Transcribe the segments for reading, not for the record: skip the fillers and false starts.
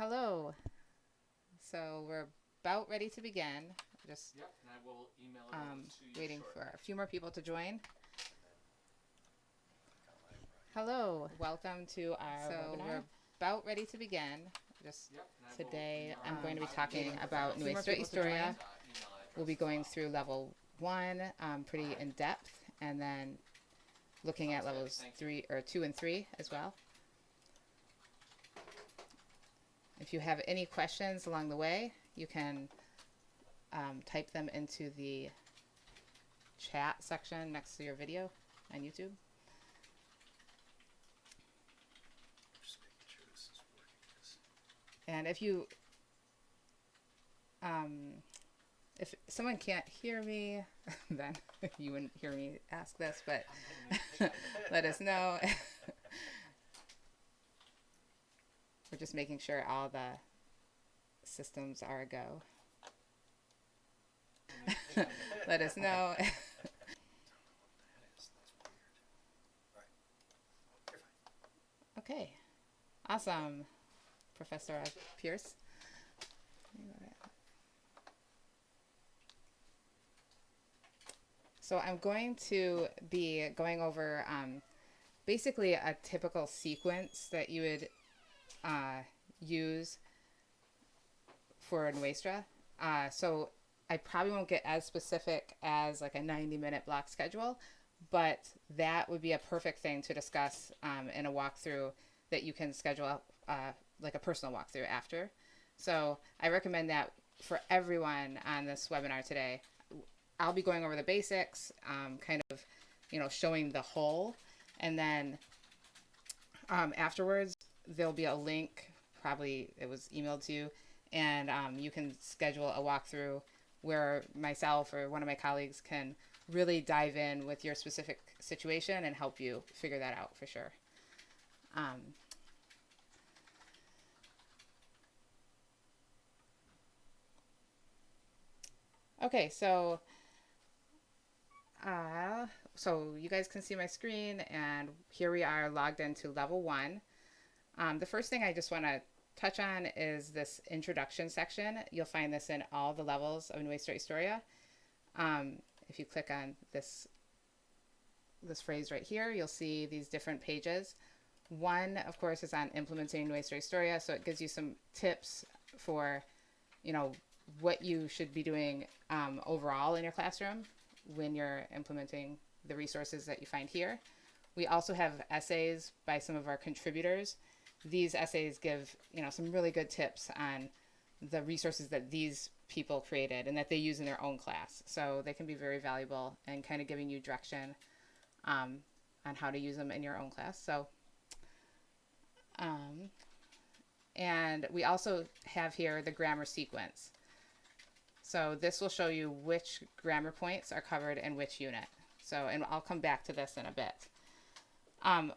Hello. So we're about ready to begin. Just Yep, and I will email it over to you waiting shortly. for a few more people to join. Hello. Welcome to our webinar. We're about ready to begin. Just Yep, and I will today email I'm it going to be over talking you about shortly. Nuestra Historia. Email We'll be address going as well. through level 1 pretty in depth, and then looking at Sounds good. levels Thank you. 3 or 2 and 3 as well. If you have any questions along the way, you can type them into the chat section next to your video on YouTube. Just making sure this is working. And if someone can't hear me, then you wouldn't hear me ask this, but let us know. We're just making sure all the systems are a go. Let us know. That is. That's weird. All right. You're fine. Okay. Awesome. Professor Pierce. So I'm going to be going over basically a typical sequence that you would use for Nuestra. So I probably won't get as specific as like a 90-minute block schedule, but that would be a perfect thing to discuss in a walkthrough that you can schedule like a personal walkthrough after. So I recommend that for everyone on this webinar today. I'll be going over the basics, kind of, showing the whole, and then afterwards there'll be a link, probably it was emailed to you, and you can schedule a walkthrough where myself or one of my colleagues can really dive in with your specific situation and help you figure that out for sure. Okay, so you guys can see my screen, and here we are logged into level 1. The first thing I just want to touch on is this introduction section. You'll find this in all the levels of Nuestra Historia. If you click on this phrase right here, you'll see these different pages. One, of course, is on implementing Nuestra Historia, so it gives you some tips for, what you should be doing overall in your classroom when you're implementing the resources that you find here. We also have essays by some of our contributors. These essays give, some really good tips on the resources that these people created and that they use in their own class. So they can be very valuable and kind of giving you direction on how to use them in your own class. So, and we also have here the grammar sequence. So this will show you which grammar points are covered in which unit. So, and I'll come back to this in a bit.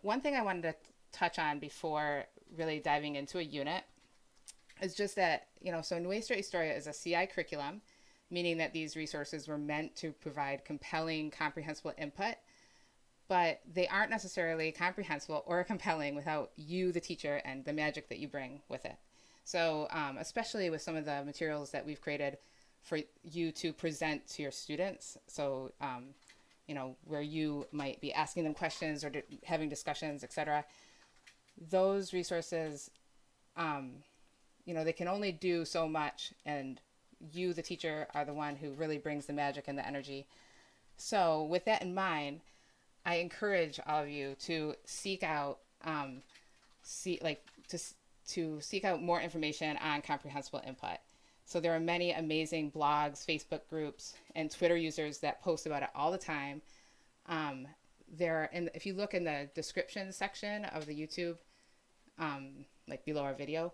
One thing I wanted to touch on before really diving into a unit is just that, so Nuestra Historia is a CI curriculum, meaning that these resources were meant to provide compelling, comprehensible input, but they aren't necessarily comprehensible or compelling without you, the teacher, and the magic that you bring with it. So especially with some of the materials that we've created for you to present to your students. So, where you might be asking them questions or having discussions, etc. Those resources, they can only do so much, and you, the teacher, are the one who really brings the magic and the energy. So with that in mind, I encourage all of you to seek out, to seek out more information on comprehensible input. So there are many amazing blogs, Facebook groups, and Twitter users that post about it all the time. If you look in the description section of the YouTube, like below our video,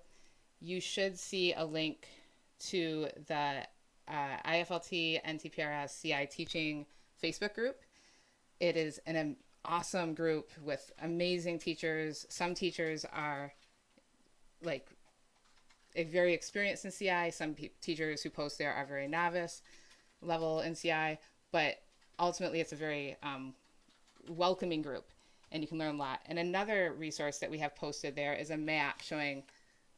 you should see a link to the IFLT NTPRS CI Teaching Facebook group. It is an awesome group with amazing teachers. Some teachers are very experienced in CI. Some teachers who post there are very novice level in CI, but ultimately it's a very welcoming group, and you can learn a lot. And another resource that we have posted there is a map showing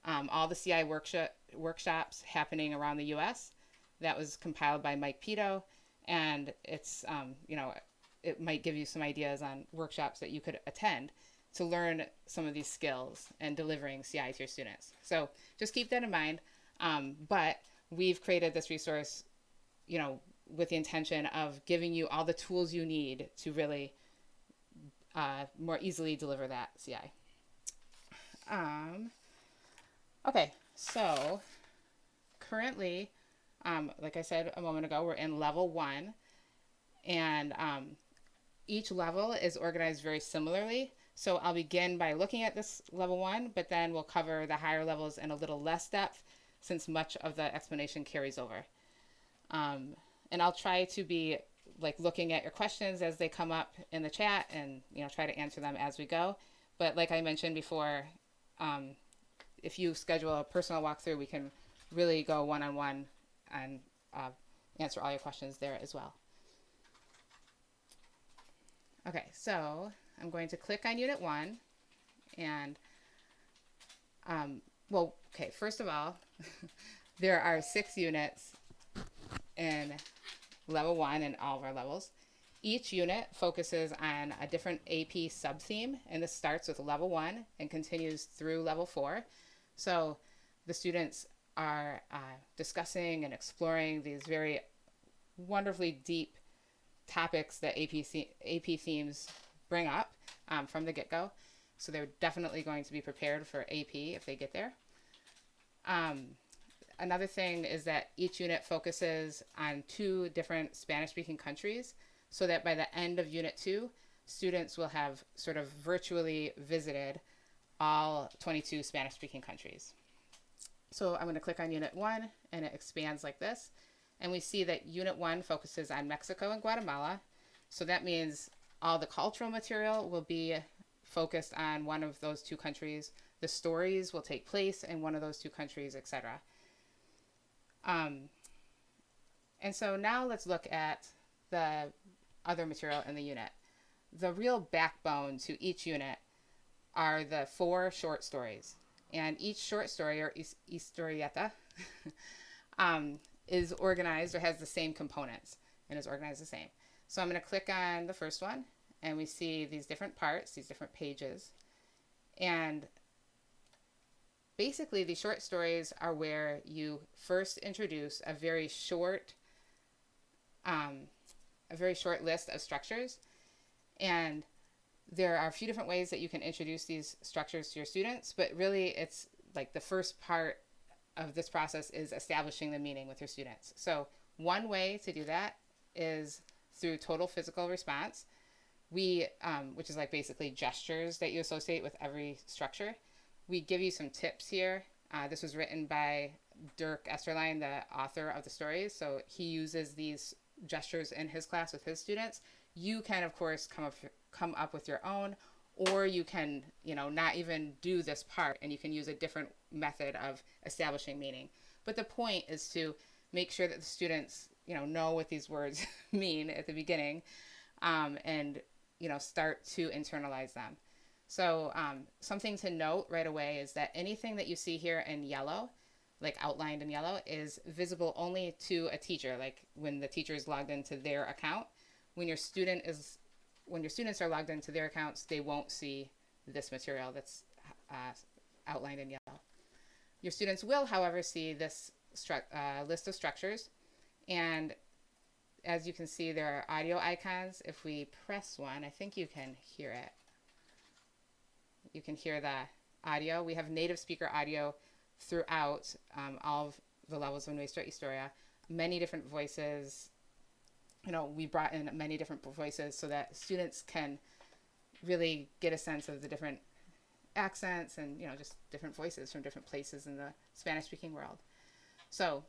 all the CI workshops happening around the U.S. That was compiled by Mike Pito, and it's, it might give you some ideas on workshops that you could attend to learn some of these skills and delivering CI to your students. So just keep that in mind. But we've created this resource, with the intention of giving you all the tools you need to really more easily deliver that CI. Okay, so currently, like I said a moment ago, we're in level 1, and each level is organized very similarly. So I'll begin by looking at this level 1, but then we'll cover the higher levels in a little less depth since much of the explanation carries over. And I'll try to be looking at your questions as they come up in the chat and, try to answer them as we go. But like I mentioned before, if you schedule a personal walkthrough, we can really go one-on-one and answer all your questions there as well. Okay, so I'm going to click on Unit 1, and, first of all, there are 6 units in level 1 in all of our levels. Each unit focuses on a different AP sub-theme, and this starts with level 1 and continues through level 4. So the students are discussing and exploring these very wonderfully deep topics that AP themes bring up from the get-go. So they're definitely going to be prepared for AP if they get there. Another thing is that each unit focuses on 2 different Spanish-speaking countries, so that by the end of Unit 2, students will have sort of virtually visited all 22 Spanish-speaking countries. So I'm going to click on Unit 1, and it expands like this. And we see that Unit 1 focuses on Mexico and Guatemala. So that means all the cultural material will be focused on one of those 2 countries. The stories will take place in one of those 2 countries, etc. And so now let's look at the other material in the unit. The real backbone to each unit are the 4 short stories. And each short story, or historieta, is organized or has the same components and is organized the same. So I'm going to click on the first one, and we see these different parts, these different pages. And basically, these short stories are where you first introduce a very short list of structures. And there are a few different ways that you can introduce these structures to your students, but really it's the first part of this process is establishing the meaning with your students. So one way to do that is through total physical response. Which is basically gestures that you associate with every structure. We give you some tips here. This was written by Dirk Esterline, the author of the stories. So he uses these gestures in his class with his students. You can, of course, come up with your own, or you can, not even do this part, and you can use a different method of establishing meaning. But the point is to make sure that the students, know what these words mean at the beginning, and, start to internalize them. So something to note right away is that anything that you see here in yellow, outlined in yellow, is visible only to a teacher, when the teacher is logged into their account. When your students are logged into their accounts, they won't see this material that's outlined in yellow. Your students will, however, see this list of structures. And as you can see, there are audio icons. If we press one, I think you can hear it. You can hear the audio. We have native speaker audio throughout all of the levels of Nuestra Historia. Many different voices. We brought in many different voices so that students can really get a sense of the different accents and, just different voices from different places in the Spanish-speaking world. So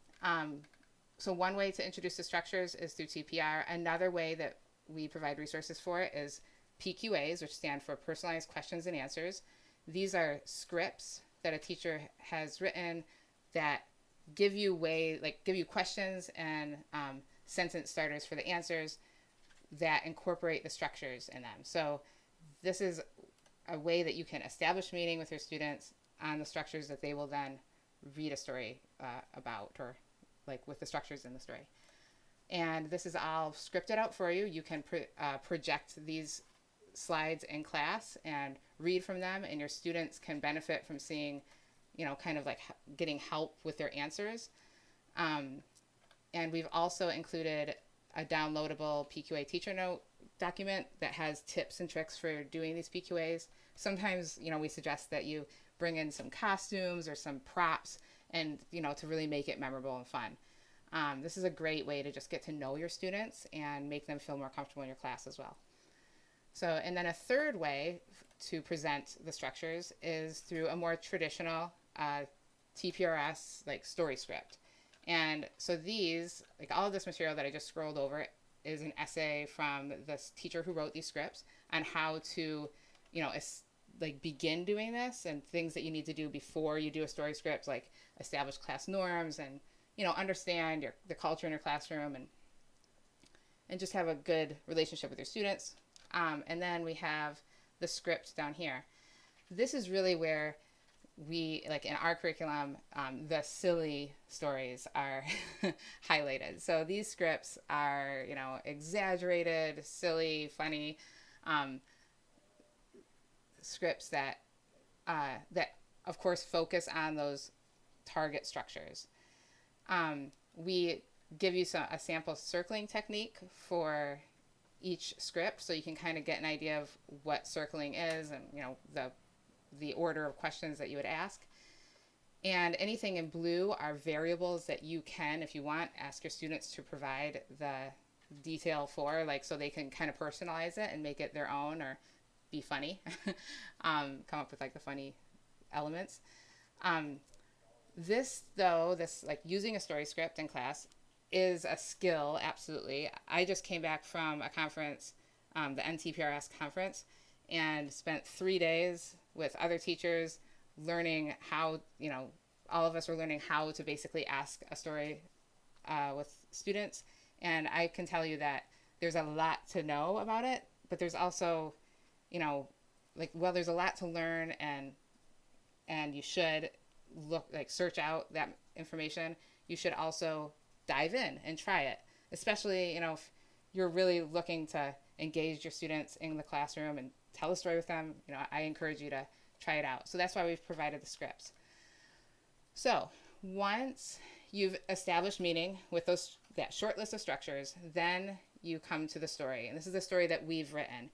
one way to introduce the structures is through TPR. Another way that we provide resources for it is PQAs, which stand for Personalized Questions and Answers. These are scripts that a teacher has written that give you questions and sentence starters for the answers that incorporate the structures in them. So this is a way that you can establish meaning with your students, on the structures that they will then read a story about, or like with the structures in the story. And this is all scripted out for you. You can project these slides in class and read from them, and your students can benefit from seeing, kind of like getting help with their answers. And we've also included a downloadable PQA teacher note document that has tips and tricks for doing these PQAs. Sometimes, we suggest that you bring in some costumes or some props and, to really make it memorable and fun. This is a great way to just get to know your students and make them feel more comfortable in your class as well. So, and then a third way to present the structures is through a more traditional TPRS, like story script. And so these, like all of this material that I just scrolled over is an essay from this teacher who wrote these scripts on how to, like begin doing this, and things that you need to do before you do a story script, like establish class norms and, understand the culture in your classroom, and just have a good relationship with your students. And then we have the script down here. This is really where we, like in our curriculum, the silly stories are highlighted. So these scripts are, exaggerated, silly, funny scripts that of course focus on those target structures. We give you a sample circling technique for each script, so you can kind of get an idea of what circling is, and the order of questions that you would ask. And anything in blue are variables that you can, if you want, ask your students to provide the detail for, like, so they can kind of personalize it and make it their own, or be funny, come up with like the funny elements. This like using a story script in class is a skill, absolutely. I just came back from a conference, the NTPRS conference, and spent 3 days with other teachers learning how, all of us were learning how to basically ask a story with students. And I can tell you that there's a lot to know about it, but there's also, there's a lot to learn, and you should search out that information. You should also dive in and try it, especially, if you're really looking to engage your students in the classroom and tell a story with them. I encourage you to try it out. So that's why we've provided the scripts. So once you've established meaning with that short list of structures, then you come to the story. And this is the story that we've written.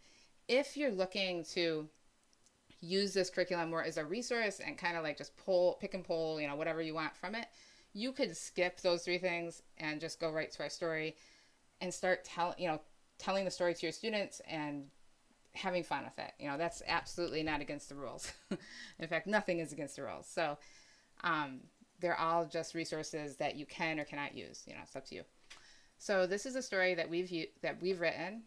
If you're looking to use this curriculum more as a resource and kind of like just pick and pull, whatever you want from it, you could skip those 3 things and just go right to our story and start telling the story to your students and having fun with it. That's absolutely not against the rules. In fact, nothing is against the rules. So they're all just resources that you can or cannot use. It's up to you. So this is a story that we've written.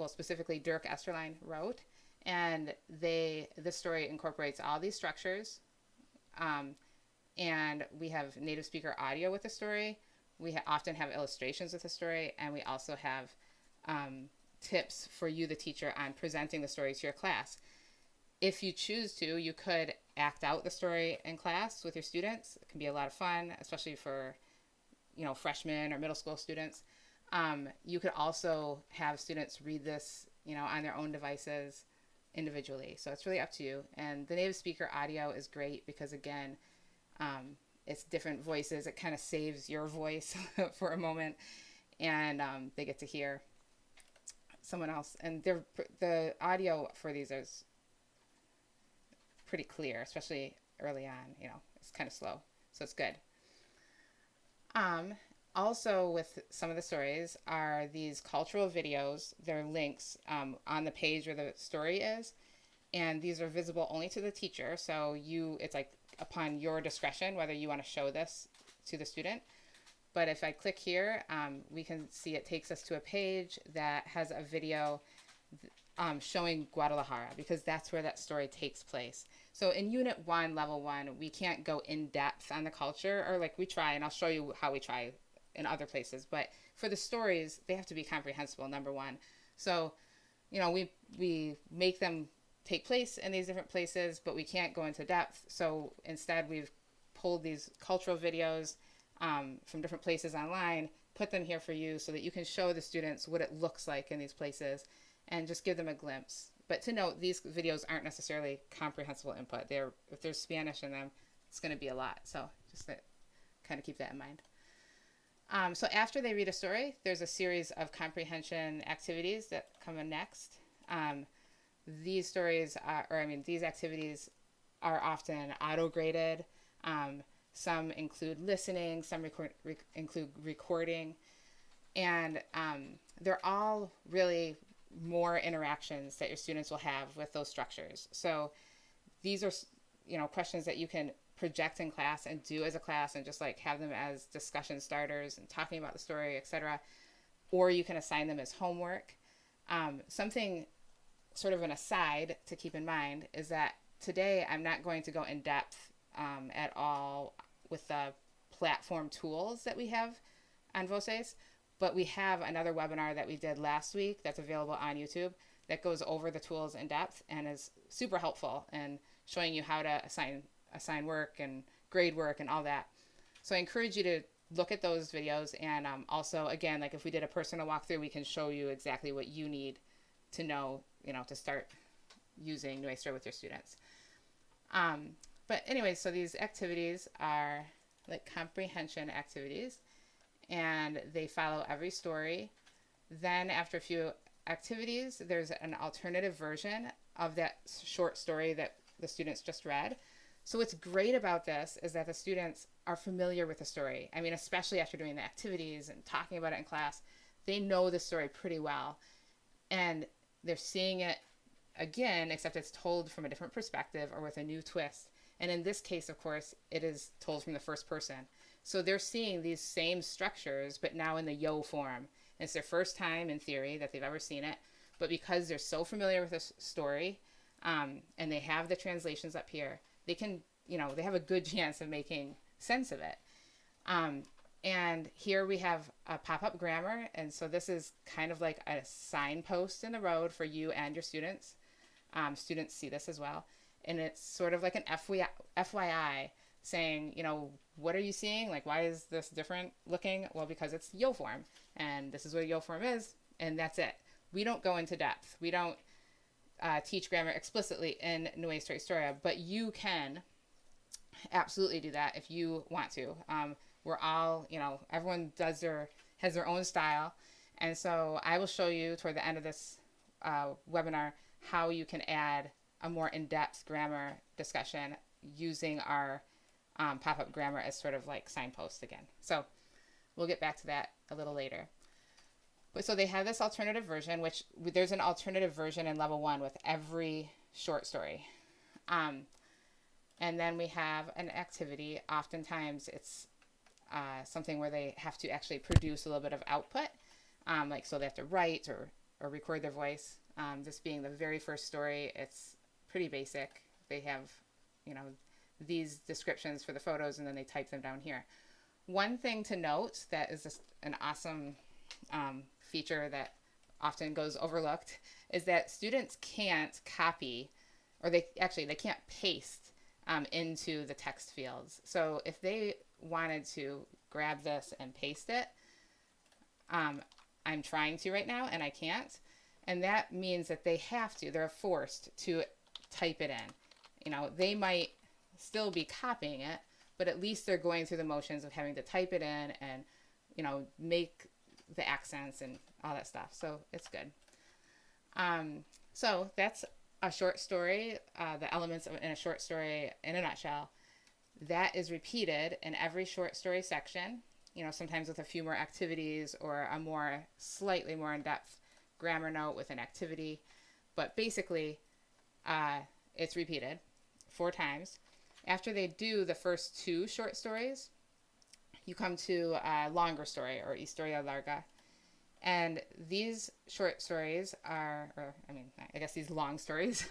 Specifically Dirk Esterline wrote, and this story incorporates all these structures. And we have native speaker audio with the story. We often have illustrations with the story, and we also have tips for you, the teacher, on presenting the story to your class. If you choose to, you could act out the story in class with your students. It can be a lot of fun, especially for, freshmen or middle school students. You could also have students read this, on their own devices individually. So it's really up to you. And the native speaker audio is great because, again, it's different voices. It kind of saves your voice for a moment, and they get to hear someone else. And the audio for these is pretty clear, especially early on. It's kind of slow, so it's good. Also, with some of the stories are these cultural videos. They're links on the page where the story is, and these are visible only to the teacher. So it's like upon your discretion whether you want to show this to the student. But if I click here, we can see it takes us to a page that has a video showing Guadalajara, because that's where that story takes place. So in Unit 1, Level 1, we can't go in depth on the culture, or we try, and I'll show you how we try in other places. But for the stories, they have to be comprehensible, number one. So, we make them take place in these different places, but we can't go into depth. So instead, we've pulled these cultural videos from different places online, put them here for you so that you can show the students what it looks like in these places and just give them a glimpse. But to note, these videos aren't necessarily comprehensible input. If there's Spanish in them, it's going to be a lot. So just kind of keep that in mind. So after they read a story, there's a series of comprehension activities that come in next. These these activities are often auto-graded. Some include listening, some include recording, and they're all really more interactions that your students will have with those structures. So these are, questions that you can project in class and do as a class and just like have them as discussion starters and talking about the story, etc. Or you can assign them as homework. Something sort of an aside to keep in mind is that today I'm not going to go in depth at all with the platform tools that we have on Voces, but we have another webinar that we did last week that's available on YouTube that goes over the tools in depth and is super helpful in showing you how to assign work and grade work and all that. So I encourage you to look at those videos, and also, again, like if we did a personal walkthrough, we can show you exactly what you need to know, to start using Nuestra with your students. But anyway, so these activities are like comprehension activities, and they follow every story. Then after a few activities, there's an alternative version of that short story that the students just read. So what's great about this is that the students are familiar with the story. I mean, especially after doing the activities and talking about it in class, they know the story pretty well. And they're seeing it again, except it's told from a different perspective or with a new twist. And in this case, of course, it is told from the first person. So they're seeing these same structures, but now in the yo form. It's their first time in theory that they've ever seen it. But because they're so familiar with this story, and they have the translations up here, they can, they have a good chance of making sense of it. And here we have a pop-up grammar. And so this is kind of like a signpost in the road for you and your students. Students see this as well. And it's sort of like an FYI saying, what are you seeing? Like, why is this different looking? Well, because it's yo form. And this is what a yo form is. And that's it. We don't go into depth. We don't teach grammar explicitly in Nuestra Historia. But you can absolutely do that if you want to. We're all, everyone has their own style. And so I will show you toward the end of this webinar how you can add a more in-depth grammar discussion using our pop-up grammar as sort of like signposts again. So we'll get back to that a little later. But so they have this alternative version, which there's an alternative version in level 1 with every short story. And then we have an activity. Oftentimes it's something where they have to actually produce a little bit of output. So they have to write or record their voice. This being the very first story, it's pretty basic. They have, these descriptions for the photos, and then they type them down here. One thing to note that is just an awesome feature that often goes overlooked is that students can't copy, or they can't paste into the text fields. So if they wanted to grab this and paste it, I'm trying to right now and I can't. And that means that they're forced to type it in. They might still be copying it, but at least they're going through the motions of having to type it in and, make the accents and all that stuff. So it's good. So that's a short story, the elements in a short story in a nutshell. That is repeated in every short story section, sometimes with a few more activities or a slightly more in-depth grammar note with an activity. But basically, it's repeated 4 times. After they do the first 2 short stories, you come to a longer story, or Historia larga. And these short stories these long stories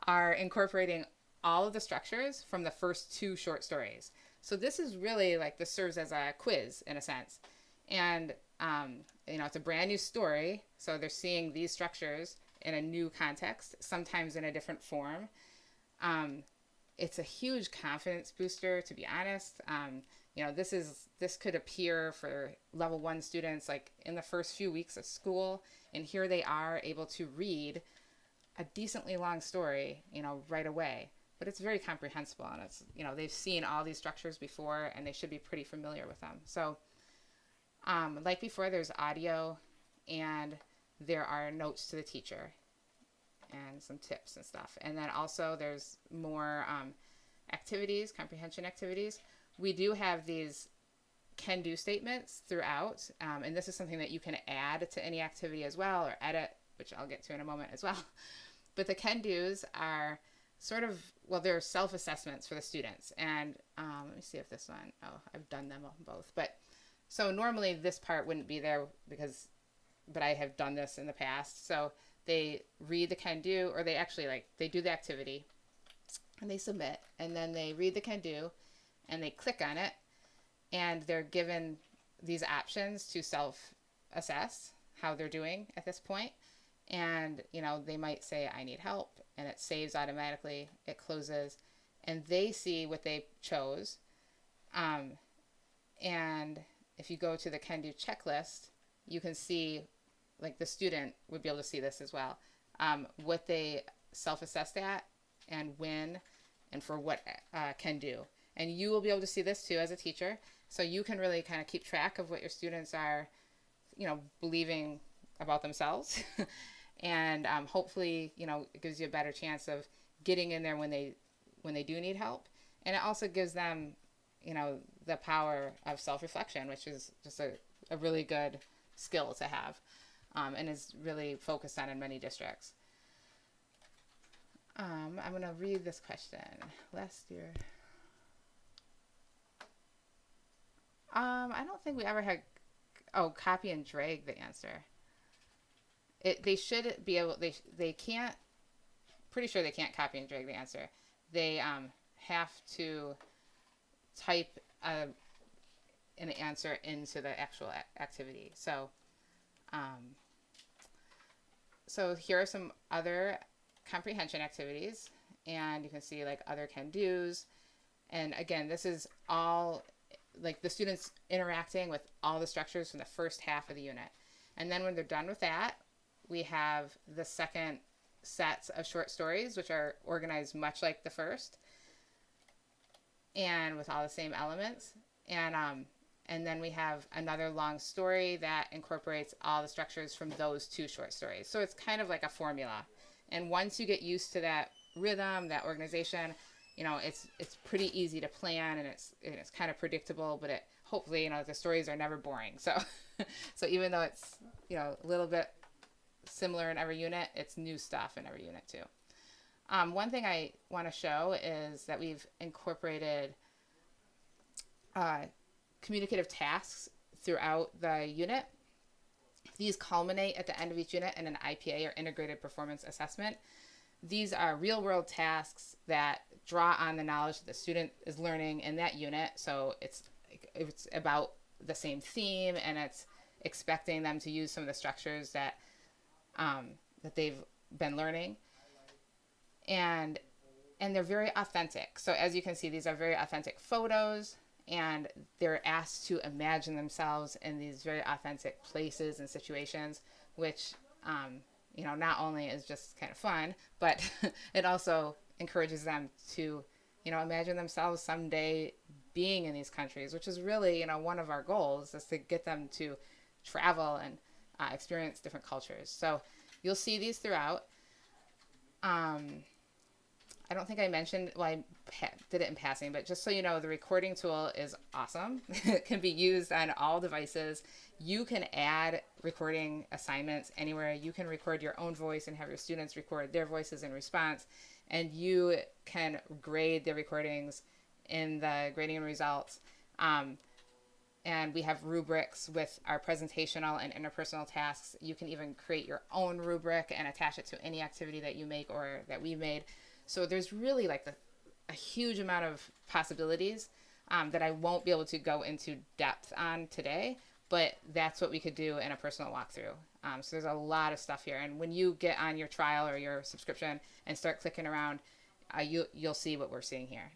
are incorporating all of the structures from the first 2 short stories. So this is really this serves as a quiz in a sense. And, it's a brand new story. So they're seeing these structures in a new context, sometimes in a different form. It's a huge confidence booster, to be honest. This could appear for level 1 students like in the first few weeks of school, and here they are able to read a decently long story, right away. But it's very comprehensible, and it's, they've seen all these structures before, and they should be pretty familiar with them. So, like before, there's audio, and there are notes to the teacher, and some tips and stuff. And then also there's more activities, comprehension activities. We do have these can-do statements throughout, and this is something that you can add to any activity as well, or edit, which I'll get to in a moment as well. But the can-dos are sort of, they're self-assessments for the students. And let me see if this one, I've done them both. But so normally this part wouldn't be there but I have done this in the past. So they read the can-do, or they actually they do the activity and they submit, and then they read the can-do and they click on it, and they're given these options to self-assess how they're doing at this point. And, they might say, I need help, and it saves automatically, it closes, and they see what they chose. And if you go to the can-do checklist, you can see, the student would be able to see this as well, what they self-assessed at, and when, and for what can-do. And you will be able to see this too as a teacher, so you can really kind of keep track of what your students are, believing about themselves. And hopefully, it gives you a better chance of getting in there when they do need help. And it also gives them, the power of self-reflection, which is just a really good skill to have, and is really focused on in many districts. I'm going to read this question. Last year, I don't think we ever had, copy and drag the answer. They should be able, they can't, pretty sure they can't copy and drag the answer. They have to type an answer into the actual activity. So, so here are some other comprehension activities, and you can see other can-dos. And again, this is all the students interacting with all the structures from the first half of the unit. And then when they're done with that, we have the second sets of short stories, which are organized much like the first, and with all the same elements. And then we have another long story that incorporates all the structures from those 2 short stories. So it's kind of like a formula. And once you get used to that rhythm, that organization, it's pretty easy to plan, and it's kind of predictable, but hopefully, the stories are never boring. So, so even though it's, a little bit similar in every unit, it's new stuff in every unit too. One thing I want to show is that we've incorporated communicative tasks throughout the unit. These culminate at the end of each unit in an IPA, or Integrated Performance Assessment. These are real-world tasks that draw on the knowledge that the student is learning in that unit. So it's about the same theme, and it's expecting them to use some of the structures that they've been learning. And they're very authentic. So as you can see, these are very authentic photos, and they're asked to imagine themselves in these very authentic places and situations, which, not only is just kind of fun, but it also encourages them to, imagine themselves someday being in these countries, which is really, one of our goals, is to get them to travel and experience different cultures. So you'll see these throughout. I don't think I mentioned, I did it in passing, but just so you know, the recording tool is awesome. It can be used on all devices. You can add recording assignments anywhere. You can record your own voice and have your students record their voices in response, and you can grade the recordings in the grading results. And we have rubrics with our presentational and interpersonal tasks. You can even create your own rubric and attach it to any activity that you make or that we made. So there's really a huge amount of possibilities that I won't be able to go into depth on today, but that's what we could do in a personal walkthrough. So there's a lot of stuff here. And when you get on your trial or your subscription and start clicking around, you'll see what we're seeing here.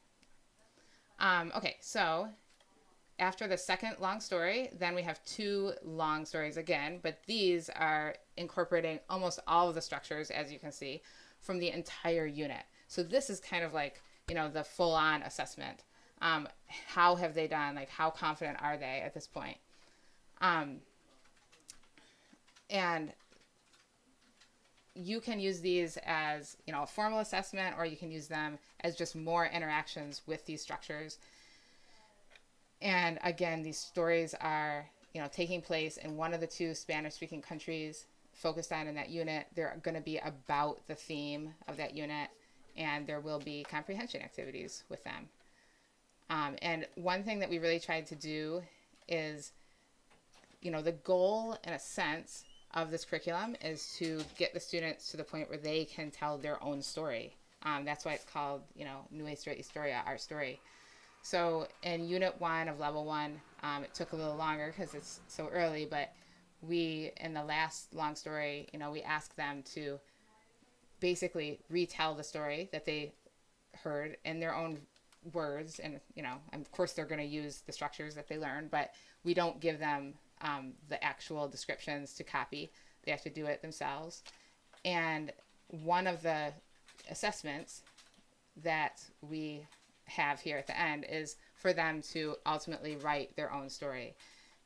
Okay, so after the second long story, then we have 2 long stories again, but these are incorporating almost all of the structures, as you can see, from the entire unit. So this is kind of like, the full-on assessment. How have they done? Like, how confident are they at this point? And you can use these as, a formal assessment, or you can use them as just more interactions with these structures. And again, these stories are, taking place in one of the 2 Spanish-speaking countries focused on in that unit. They're going to be about the theme of that unit, and there will be comprehension activities with them. And one thing that we really tried to do is, the goal, in a sense, of this curriculum is to get the students to the point where they can tell their own story. That's why it's called, Nuestra, Historia, our story. So in Unit 1 of Level 1, it took a little longer because it's so early, but in the last long story, we asked them to basically retell the story that they heard in their own words. And, of course they're going to use the structures that they learned, but we don't give them the actual descriptions to copy. They have to do it themselves. And one of the assessments that we have here at the end is for them to ultimately write their own story.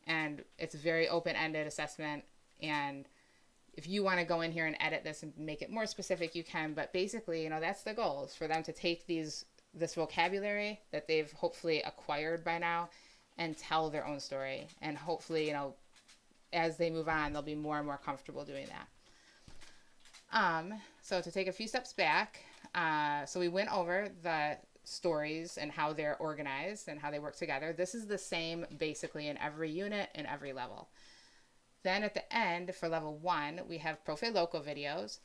And it's a very open-ended assessment, and if you want to go in here and edit this and make it more specific, you can, but basically, that's the goal, is for them to take this vocabulary that they've hopefully acquired by now and tell their own story. And hopefully, as they move on, they'll be more and more comfortable doing that. So to take a few steps back, so we went over the stories and how they're organized and how they work together. This is the same basically in every unit and every level. Then at the end, for level 1, we have Profe Loco videos.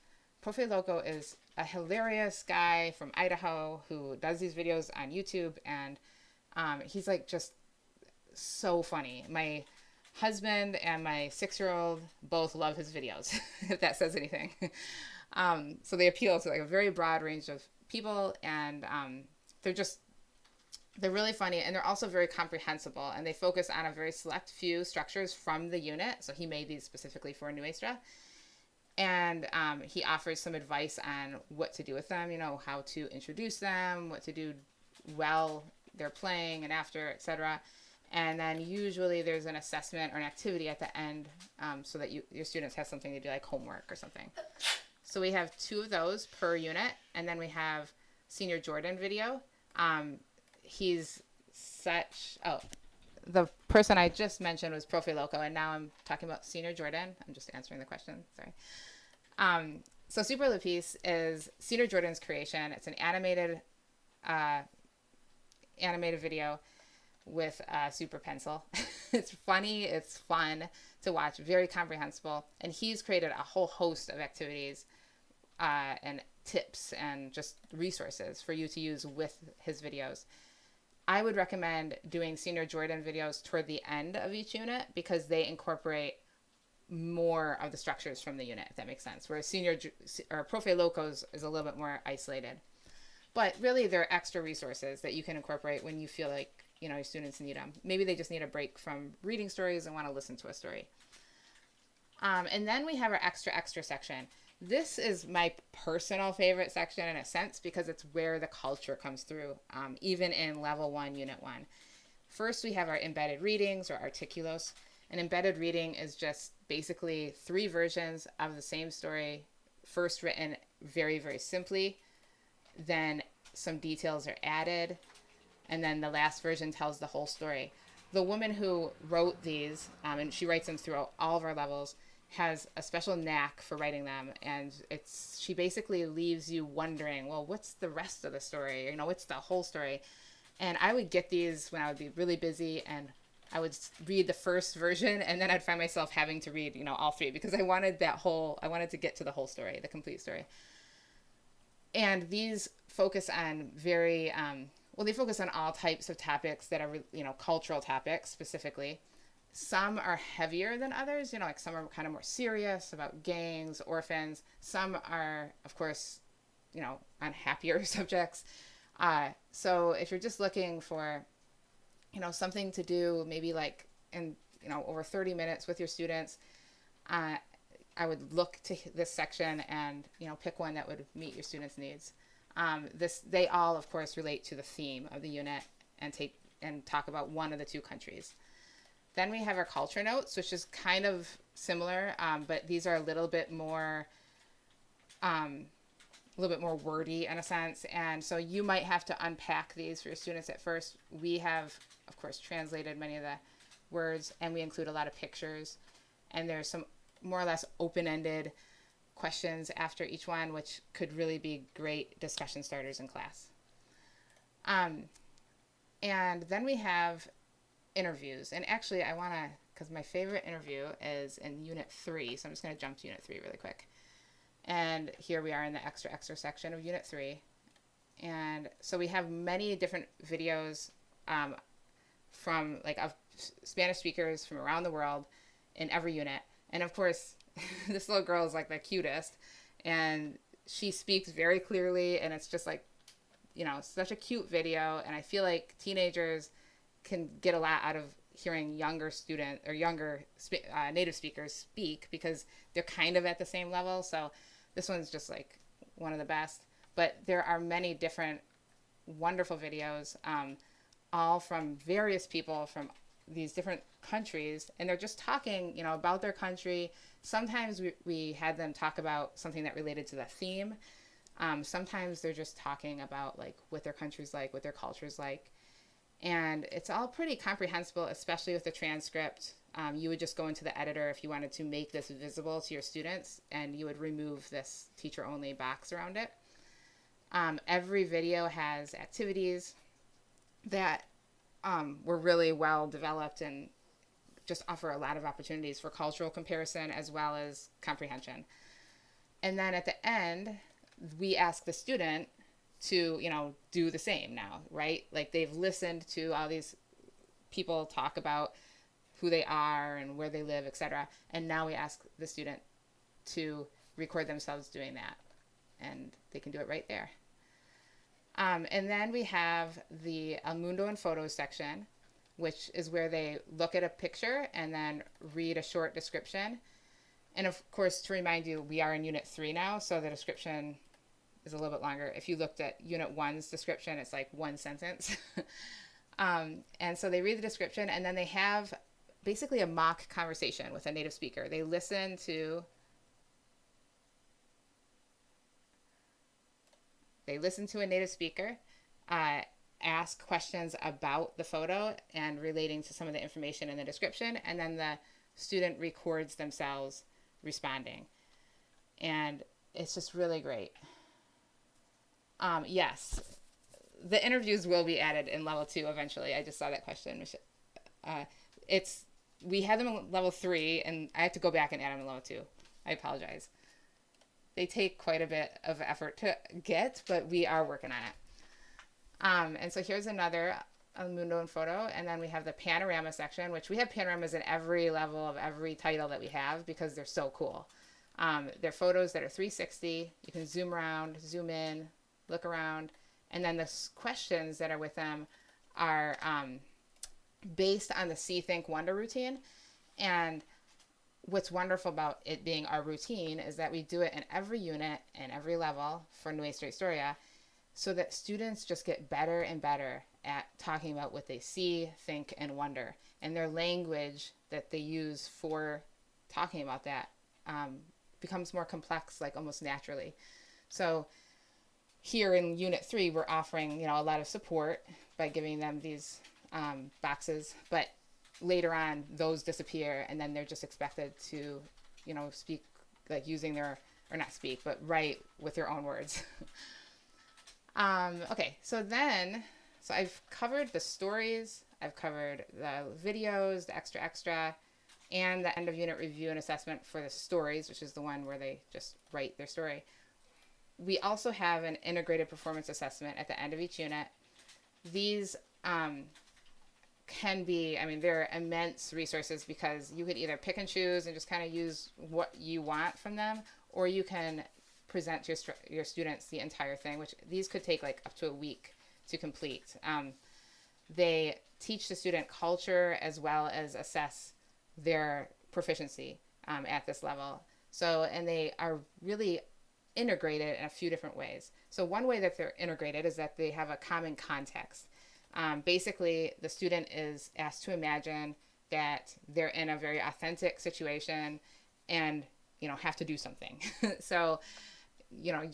Profe Loco is a hilarious guy from Idaho who does these videos on YouTube, and he's like just so funny. My husband and my 6-year-old both love his videos, if that says anything. So they appeal to like a very broad range of people, and they're really funny, and they're also very comprehensible, and they focus on a very select few structures from the unit. So he made these specifically for Nuestra, and he offers some advice on what to do with them, how to introduce them, what to do while they're playing and after, etc. And then usually there's an assessment or an activity at the end, so that your students have something to do, like homework or something. So we have 2 of those per unit, and then we have Senior Jordan video. He's the person I just mentioned was Profe Loco, and now I'm talking about Senior Jordan. I'm just answering the question, sorry. So Super Lupis is Senior Jordan's creation. It's an animated video with a super pencil. It's funny, it's fun to watch, very comprehensible, and he's created a whole host of activities and tips and just resources for you to use with his videos. I would recommend doing Senior Jordan videos toward the end of each unit because they incorporate more of the structures from the unit, if that makes sense. Whereas Profe Locos is a little bit more isolated. But really, they're extra resources that you can incorporate when you feel like, your students need them. Maybe they just need a break from reading stories and want to listen to a story. And then we have our extra section. This is my personal favorite section in a sense because it's where the culture comes through, even in level 1, unit 1. First, we have our embedded readings or articulos. An embedded reading is just basically 3 versions of the same story, first written very, very simply, then some details are added, and then the last version tells the whole story. The woman who wrote these, and she writes them throughout all of our levels, has a special knack for writing them, and she basically leaves you wondering, well, what's the rest of the story? What's the whole story? And I would get these when I would be really busy, and I would read the first version, and then I'd find myself having to read, all 3 because I wanted to get to the whole story, the complete story. And these focus on they focus on all types of topics that are, cultural topics specifically. some are heavier than others, like some are kind of more serious about gangs, orphans. Some are, of course, on happier subjects. So if you're just looking for, something to do, maybe like in, over 30 minutes with your students, I would look to this section and, pick one that would meet your students' needs. They all, of course, relate to the theme of the unit and talk about one of the two countries. Then we have our culture notes, which is kind of similar, but these are a little bit more wordy in a sense. And so you might have to unpack these for your students at first. We have, of course, translated many of the words, and we include a lot of pictures. And there's some more or less open-ended questions after each one, which could really be great discussion starters in class. And then we have interviews. And actually, I want to, because my favorite interview is in Unit 3, so I'm just going to jump to Unit 3 really quick. And here we are in the extra section of Unit 3. And so we have many different videos from of Spanish speakers from around the world in every unit. And of course, this little girl is like the cutest, and she speaks very clearly, and it's just like, such a cute video. And I feel like teenagers can get a lot out of hearing younger native speakers speak, because they're kind of at the same level. So this one's just like one of the best. But there are many different wonderful videos, all from various people from these different countries, and they're just talking, about their country. Sometimes we had them talk about something that related to the theme. Sometimes they're just talking about like what their country's like, what their culture's like. And it's all pretty comprehensible, especially with the transcript. You would just go into the editor if you wanted to make this visible to your students, and you would remove this teacher-only box around it. Every video has activities that were really well developed and just offer a lot of opportunities for cultural comparison as well as comprehension. And then at the end, we ask the student to, do the same now, right? Like they've listened to all these people talk about who they are and where they live, etc. And now we ask the student to record themselves doing that, and they can do it right there. And then we have the Mundo and Photos section, which is where they look at a picture and then read a short description. And of course, to remind you, we are in Unit 3 now, so the description is a little bit longer. If you looked at Unit 1's description, it's like one sentence. And so they read the description, and then they have basically a mock conversation with a native speaker. They listen to a native speaker, ask questions about the photo and relating to some of the information in the description, and then the student records themselves responding. And it's just really great. Yes, the interviews will be added in level 2 eventually. I just saw that question. We had them in level 3, and I have to go back and add them in level 2. I apologize. They take quite a bit of effort to get, but we are working on it. And so here's another Mundo and Photo, and then we have the panorama section, which we have panoramas in every level of every title that we have because they're so cool. They're photos that are 360. You can zoom around, zoom in, look around, and then the questions that are with them are based on the See, Think, Wonder routine. And what's wonderful about it being our routine is that we do it in every unit and every level for Nuestra Historia, so that students just get better and better at talking about what they see, think, and wonder. And their language that they use for talking about that becomes more complex, like almost naturally. So here in Unit 3, we're offering, a lot of support by giving them these boxes, but later on those disappear, and then they're just expected to, speak, like using their, or not speak, but write with their own words. Okay, so I've covered the stories, I've covered the videos, the extra, and the end of unit review and assessment for the stories, which is the one where they just write their story. We also have an integrated performance assessment at the end of each unit. These can be, I mean, they're immense resources because you could either pick and choose and just kind of use what you want from them, or you can present to your students the entire thing, which these could take like up to a week to complete. They teach the student culture as well as assess their proficiency at this level. So, and they are really integrated in a few different ways. So one way that they're integrated is that they have a common context. Basically, the student is asked to imagine that they're in a very authentic situation and, have to do something. So,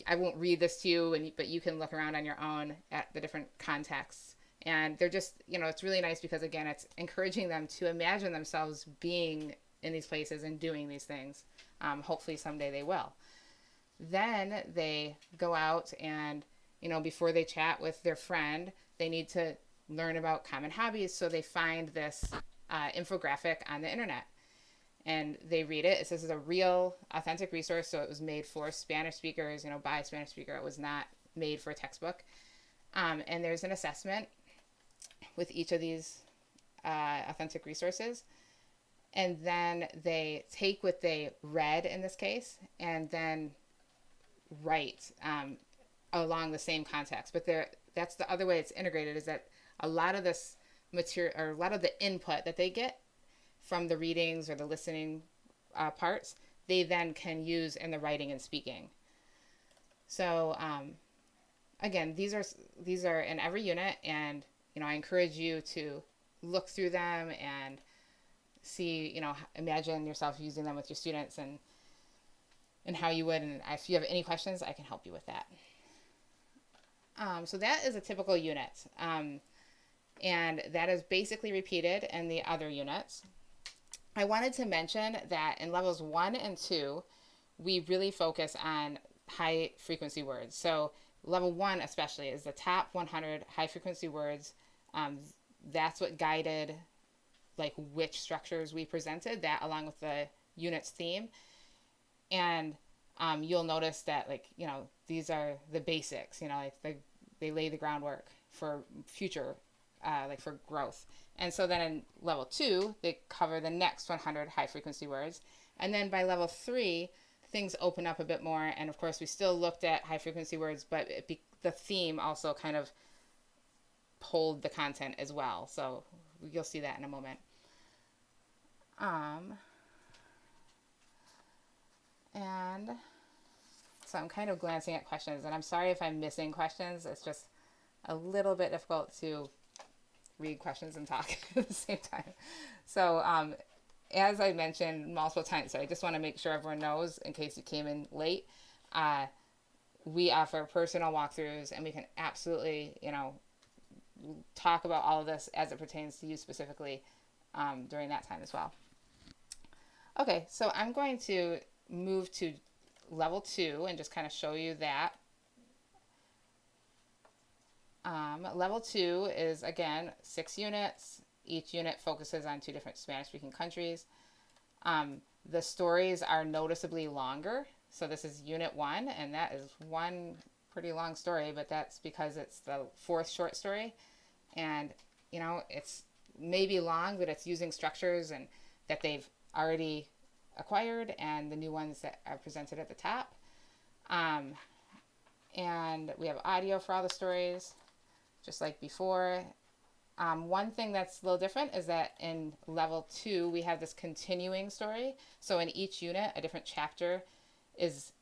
I won't read this to you, but you can look around on your own at the different contexts. And they're just, it's really nice because, again, it's encouraging them to imagine themselves being in these places and doing these things. Hopefully someday they will. Then they go out and, before they chat with their friend, they need to learn about common hobbies. So they find this infographic on the internet and they read it. It says it's a real, authentic resource. So it was made for Spanish speakers, by a Spanish speaker. It was not made for a textbook. And there's an assessment with each of these authentic resources. And then they take what they read in this case and then write along the same context. But that's the other way it's integrated, is that a lot of this material, or a lot of the input that they get from the readings or the listening parts, they then can use in the writing and speaking. So again, these are in every unit, and I encourage you to look through them and see, imagine yourself using them with your students and how you would. And if you have any questions, I can help you with that. So that is a typical unit. And that is basically repeated in the other units. I wanted to mention that in levels 1 and 2, we really focus on high frequency words. So level 1 especially is the top 100 high frequency words. That's what guided like which structures we presented, that along with the unit's theme. And you'll notice that these are the basics, they lay the groundwork for future, for growth. And so then in level 2, they cover the next 100 high frequency words. And then by level 3, things open up a bit more. And of course, we still looked at high frequency words, but the theme also kind of pulled the content as well. So you'll see that in a moment. And so I'm kind of glancing at questions, and I'm sorry if I'm missing questions. It's just a little bit difficult to read questions and talk at the same time. So as I mentioned multiple times, so I just want to make sure everyone knows, in case you came in late, we offer personal walkthroughs, and we can absolutely, talk about all of this as it pertains to you specifically during that time as well. Okay, so I'm going to move to level 2 and just kind of show you that. Level 2 is, again, 6 units. Each unit focuses on 2 different Spanish-speaking countries. The stories are noticeably longer. So this is unit 1, and that is one pretty long story, but that's because it's the 4th short story. And, it's maybe long, but it's using structures and that they've already acquired, and the new ones that are presented at the top. And we have audio for all the stories, just like before. One thing that's a little different is that in level 2, we have this continuing story. So in each unit, a different chapter is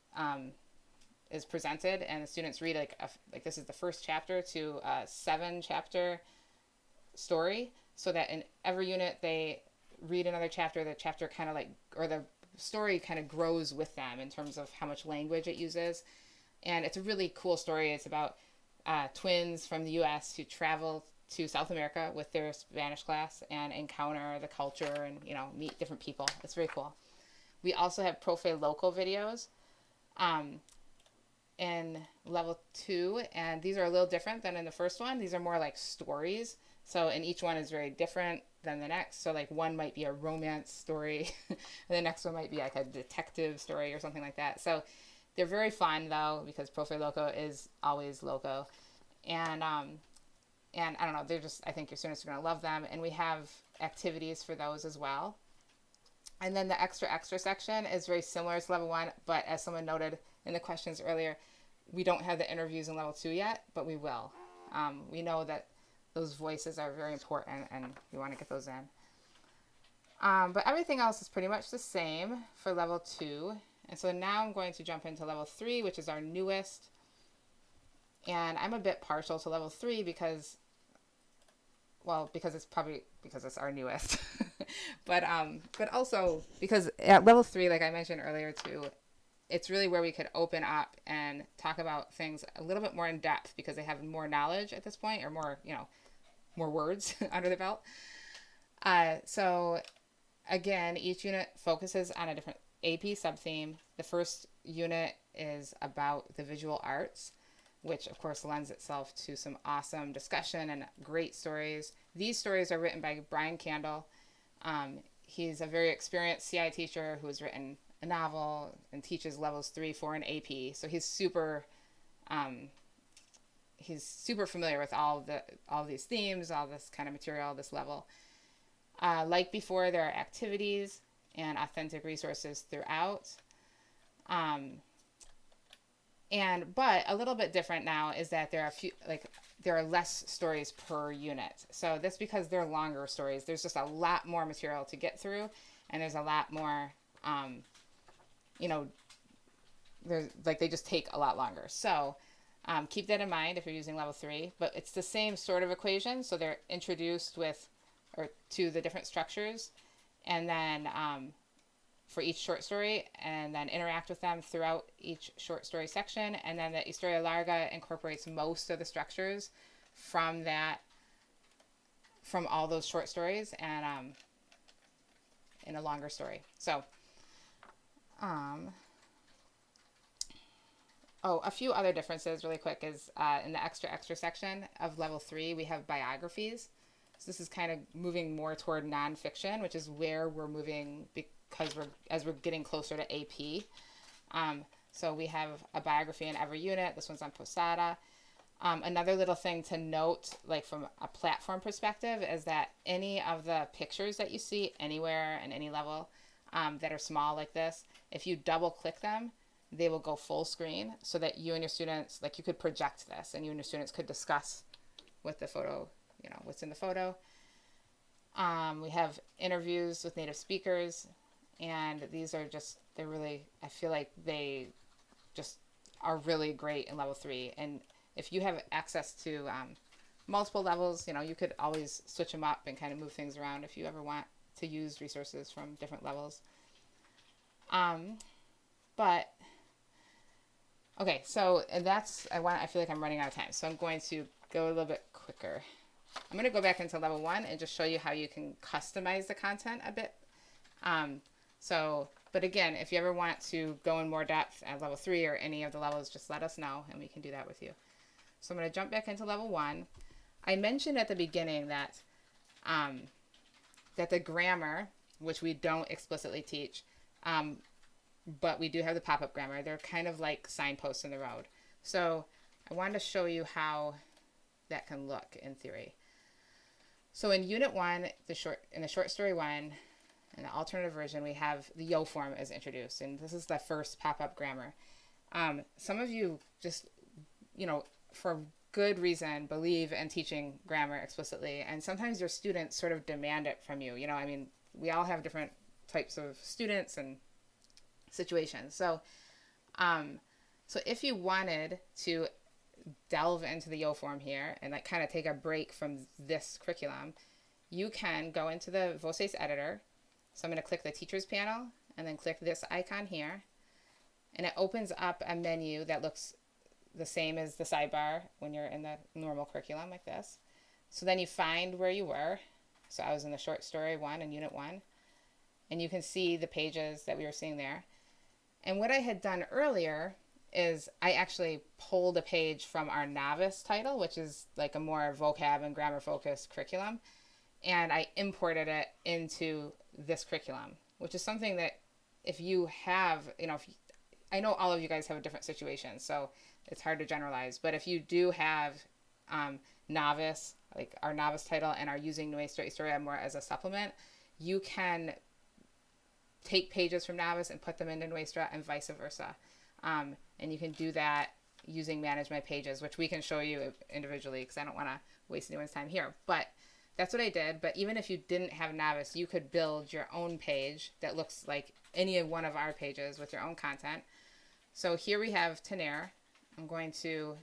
presented, and the students read like this is the first chapter to a 7-chapter story, so that in every unit they read another chapter. The chapter kind of or the story kind of grows with them in terms of how much language it uses. And it's a really cool story. It's about twins from the U.S. who travel to South America with their Spanish class and encounter the culture and, meet different people. It's very cool. We also have Profe Loco videos in level 2, and these are a little different than in the first one. These are more like stories. So, and each one is very different than the next. So like one might be a romance story and the next one might be like a detective story or something like that. So they're very fun though, because Profe Loco is always loco. And And I don't know, I think your students are going to love them. And we have activities for those as well. And then the extra section is very similar to level 1, but as someone noted in the questions earlier, we don't have the interviews in level 2 yet, but we will. We know that those voices are very important and we want to get those in. But everything else is pretty much the same for level 2. And so now I'm going to jump into level 3, which is our newest. And I'm a bit partial to level 3 because it's our newest. but also because at level 3, like I mentioned earlier too, it's really where we could open up and talk about things a little bit more in depth because they have more knowledge at this point, or more, more words under the belt. So again, each unit focuses on a different AP subtheme. The first unit is about the visual arts, which of course lends itself to some awesome discussion and great stories. These stories are written by Brian Candle. He's a very experienced CI teacher who has written a novel and teaches levels 3, 4, and AP. So he's super familiar with all these themes, all this kind of material, this level. Like before, there are activities and authentic resources throughout. But a little bit different now is that there are less stories per unit. So that's because they're longer stories. There's just a lot more material to get through, and there's a lot more, they just take a lot longer. So keep that in mind if you're using level 3, but it's the same sort of equation. So they're introduced to the different structures, and then for each short story, and then interact with them throughout each short story section. And then the Historia Larga incorporates most of the structures from all those short stories and in a longer story. So a few other differences really quick is in the extra section of level 3, we have biographies. So this is kind of moving more toward nonfiction, which is where we're moving because we're getting closer to AP. So we have a biography in every unit. This one's on Posada. Another little thing to note, like from a platform perspective, is that any of the pictures that you see anywhere in any level that are small like this, if you double click them, they will go full screen so that you and your students, you could project this and you and your students could discuss with the photo, what's in the photo. We have interviews with native speakers, and these are I feel like they just are really great in level 3. And if you have access to multiple levels, you could always switch them up and kind of move things around if you ever want to use resources from different levels. Okay, so I feel like I'm running out of time, so I'm going to go a little bit quicker. I'm going to go back into level 1 and just show you how you can customize the content a bit. But again, if you ever want to go in more depth at level 3 or any of the levels, just let us know and we can do that with you. So I'm going to jump back into level 1. I mentioned at the beginning that the grammar, which we don't explicitly teach, but we do have the pop-up grammar. They're kind of like signposts in the road. So I wanted to show you how that can look in theory. So in Unit 1, in the short story 1, in the alternative version, we have the yo form as introduced, and this is the first pop-up grammar. Some of you just, for good reason, believe in teaching grammar explicitly, and sometimes your students sort of demand it from you. We all have different types of students and situations. So if you wanted to delve into the yo form here and kind of take a break from this curriculum, you can go into the Voces Editor. So I'm going to click the Teachers panel and then click this icon here, and it opens up a menu that looks the same as the sidebar when you're in the normal curriculum like this. So then you find where you were. So I was in the short story 1 in Unit 1, and you can see the pages that we were seeing there. And what I had done earlier is I actually pulled a page from our novice title, which is like a more vocab and grammar focused curriculum, and I imported it into this curriculum, which is something that if you have, I know all of you guys have a different situation, so it's hard to generalize, but if you do have novice, like our novice title and are using Nuestra Historia more as a supplement, you can take pages from novice and put them into Nuestra and vice versa. And you can do that using Manage My Pages, which we can show you individually because I don't want to waste anyone's time here. But that's what I did. But even if you didn't have novice, you could build your own page that looks like any one of our pages with your own content. So here we have Tener. I'm going to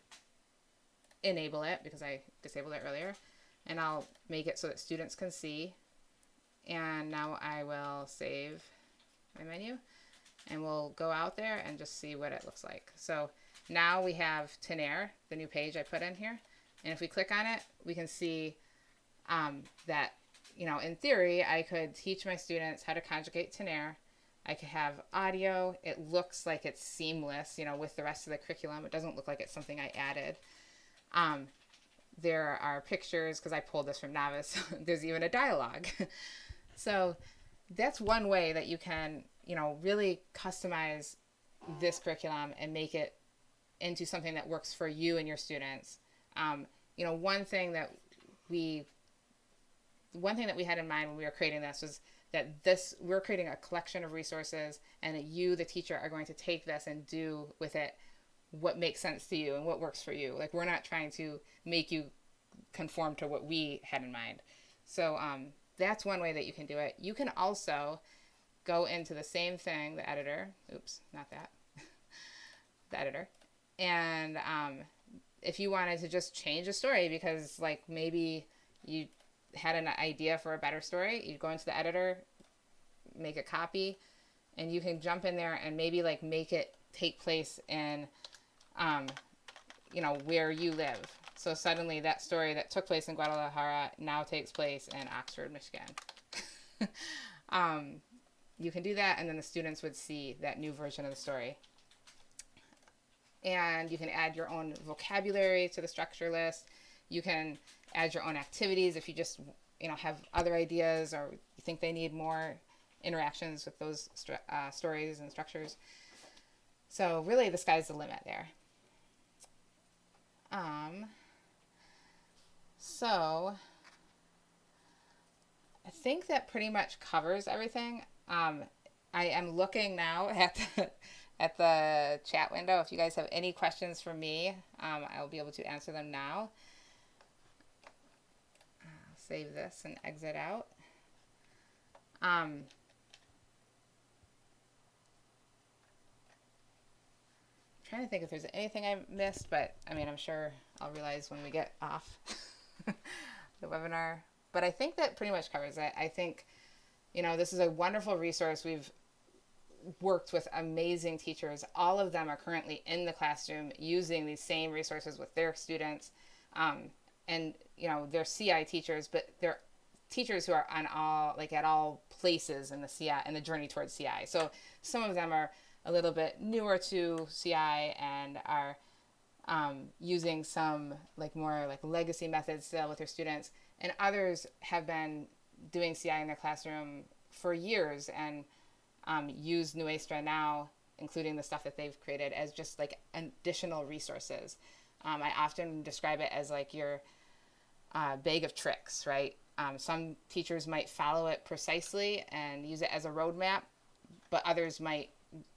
enable it because I disabled it earlier. And I'll make it so that students can see. And now I will save my menu. And we'll go out there and just see what it looks like. So now we have Tener, the new page I put in here. And if we click on it, we can see that, you know, in theory, I could teach my students how to conjugate Tener. I could have audio. It looks like it's seamless, you know, with the rest of the curriculum. It doesn't look like it's something I added. There are pictures because I pulled this from Novice. There's even a dialogue. So that's one way that you can, you know, really customize this curriculum and make it into something that works for you and your students. You know, one thing that we had in mind when we were creating this was that we're creating a collection of resources, and that you, the teacher, are going to take this and do with it what makes sense to you and what works for you. Like, we're not trying to make you conform to what we had in mind. So that's one way that you can do it. You can also go into the same thing, the editor. Oops, not that. The editor. And if you wanted to just change a story because, like, maybe you had an idea for a better story, you go into the editor, make a copy, and you can jump in there and maybe, like, make it take place in, you know, where you live. So suddenly that story that took place in Guadalajara now takes place in Oxford, Michigan. You can do that, and then the students would see that new version of the story. And you can add your own vocabulary to the structure list. You can add your own activities if you just, you know, have other ideas or you think they need more interactions with those stories and structures. So really, the sky's the limit there. So I think that pretty much covers everything. I am looking now at the chat window. If you guys have any questions for me, I'll be able to answer them now. I'll save this and exit out. Trying to think if there's anything I missed, but I mean, I'm sure I'll realize when we get off the webinar. But I think that pretty much covers it. I think, you know, this is a wonderful resource. We've worked with amazing teachers. All of them are currently in the classroom using these same resources with their students. And, you know, they're CI teachers, but they're teachers who are on all, like, at all places in the CI, in the journey towards CI. So some of them are a little bit newer to CI and are using some, like, more like legacy methods still with their students, and others have been doing CI in their classroom for years and use Nuestra now, including the stuff that they've created, as just like additional resources. I often describe it as like your bag of tricks, right? Some teachers might follow it precisely and use it as a roadmap, but others might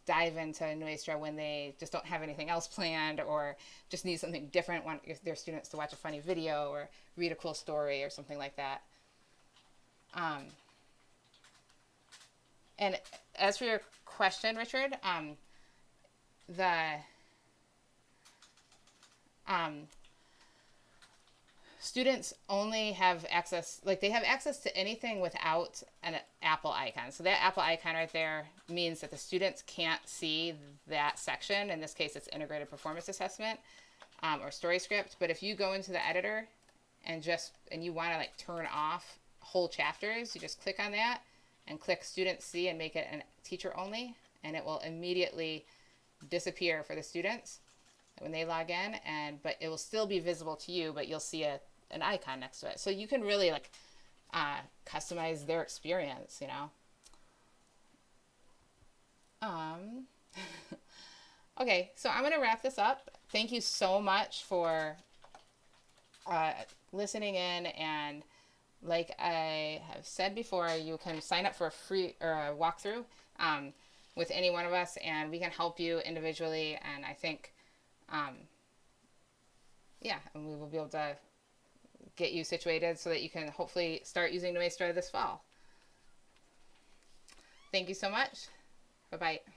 dive into Nuestra when they just don't have anything else planned or just need something different, want their students to watch a funny video or read a cool story or something like that. And as for your question, Richard, the students only have access, like, they have access to anything without an Apple icon. So that Apple icon right there means that the students can't see that section. In this case, it's Integrated Performance Assessment or Story Script. But if you go into the editor and you want to, like, turn off whole chapters, you just click on that and click Student See and make it a teacher only, and it will immediately disappear for the students when they log in, but it will still be visible to you, but you'll see an icon next to it. So you can really, like, customize their experience, you know. Okay, so I'm going to wrap this up. Thank you so much for listening in. And like I have said before, you can sign up for a free or a walkthrough with any one of us, and we can help you individually. And I think, and we will be able to get you situated so that you can hopefully start using Nuestra this fall. Thank you so much. Bye-bye.